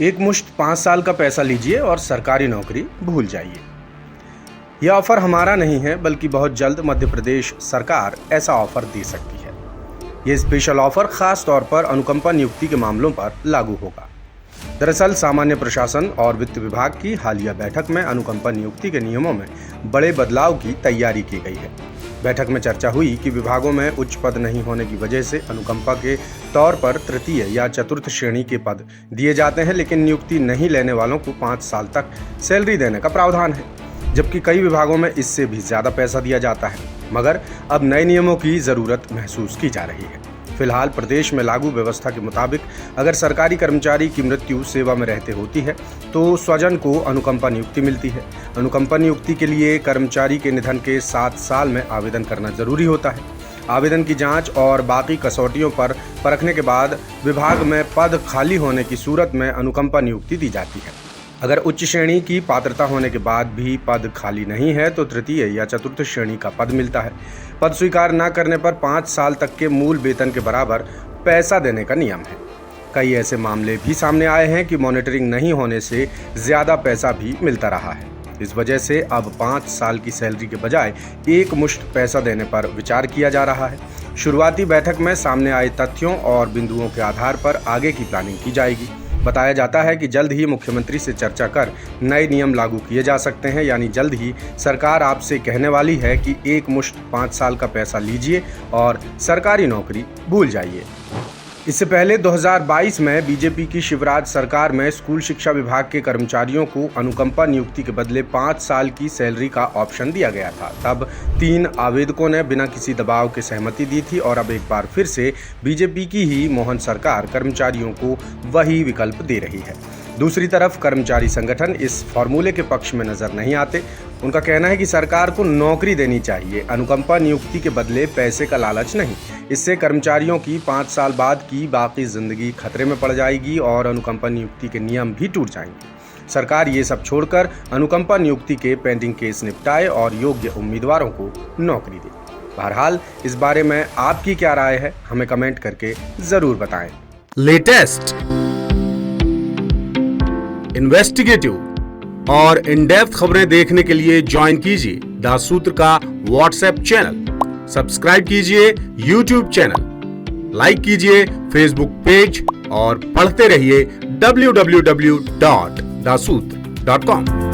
एक मुश्त 5 साल का पैसा लीजिए और सरकारी नौकरी भूल जाइए। यह ऑफर हमारा नहीं है, बल्कि बहुत जल्द मध्य प्रदेश सरकार ऐसा ऑफर दे सकती है। यह स्पेशल ऑफर खास तौर पर अनुकंपा नियुक्ति के मामलों पर लागू होगा। दरअसल सामान्य प्रशासन और वित्त विभाग की हालिया बैठक में अनुकंपा नियुक्ति के नियमों में बड़े बदलाव की तैयारी की गई है। बैठक में चर्चा हुई कि विभागों में उच्च पद नहीं होने की वजह से अनुकंपा के तौर पर तृतीय या चतुर्थ श्रेणी के पद दिए जाते हैं, लेकिन नियुक्ति नहीं लेने वालों को 5 साल तक सैलरी देने का प्रावधान है, जबकि कई विभागों में इससे भी ज्यादा पैसा दिया जाता है। मगर अब नए नियमों की जरूरत महसूस की जा रही है। फिलहाल प्रदेश में लागू व्यवस्था के मुताबिक अगर सरकारी कर्मचारी की मृत्यु सेवा में रहते होती है तो स्वजन को अनुकंपा नियुक्ति मिलती है। अनुकंपा नियुक्ति के लिए कर्मचारी के निधन के 7 साल में आवेदन करना जरूरी होता है। आवेदन की जांच और बाकी कसौटियों पर परखने के बाद विभाग में पद खाली होने की सूरत में अनुकंपा नियुक्ति दी जाती है। अगर उच्च श्रेणी की पात्रता होने के बाद भी पद खाली नहीं है तो तृतीय या चतुर्थ श्रेणी का पद मिलता है। पद स्वीकार न करने पर 5 साल तक के मूल वेतन के बराबर पैसा देने का नियम है। कई ऐसे मामले भी सामने आए हैं कि मॉनिटरिंग नहीं होने से ज्यादा पैसा भी मिलता रहा है। इस वजह से अब 5 साल की सैलरी के बजाय एक मुश्त पैसा देने पर विचार किया जा रहा है। शुरुआती बैठक में सामने आए तथ्यों और बिंदुओं के आधार पर आगे की प्लानिंग की जाएगी। बताया जाता है कि जल्द ही मुख्यमंत्री से चर्चा कर नए नियम लागू किए जा सकते हैं, यानी जल्द ही सरकार आपसे कहने वाली है कि एक मुश्त 5 साल का पैसा लीजिए और सरकारी नौकरी भूल जाइए। इससे पहले 2022 में बीजेपी की शिवराज सरकार में स्कूल शिक्षा विभाग के कर्मचारियों को अनुकंपा नियुक्ति के बदले 5 साल की सैलरी का ऑप्शन दिया गया था। तब 3 आवेदकों ने बिना किसी दबाव के सहमति दी थी और अब एक बार फिर से बीजेपी की ही मोहन सरकार कर्मचारियों को वही विकल्प दे रही है। दूसरी तरफ कर्मचारी संगठन इस फॉर्मूले के पक्ष में नजर नहीं आते। उनका कहना है कि सरकार को नौकरी देनी चाहिए, अनुकंपा नियुक्ति के बदले पैसे का लालच नहीं। इससे कर्मचारियों की 5 साल बाद की बाकी जिंदगी खतरे में पड़ जाएगी और अनुकंपा नियुक्ति के नियम भी टूट जाएंगे। सरकार ये सब छोड़कर अनुकंपा नियुक्ति के पेंडिंग केस निपटाए और योग्य उम्मीदवारों को नौकरी दे। बहरहाल इस बारे में आपकी क्या राय है, हमें कमेंट करके जरूर बताएं। लेटेस्ट, इन्वेस्टिगेटिव और इन डेप्थ खबरें देखने के लिए ज्वाइन कीजिए द सूत्र का व्हाट्सएप चैनल, सब्सक्राइब कीजिए यूट्यूब चैनल, लाइक कीजिए फेसबुक पेज और पढ़ते रहिए www.daसूत्र.com।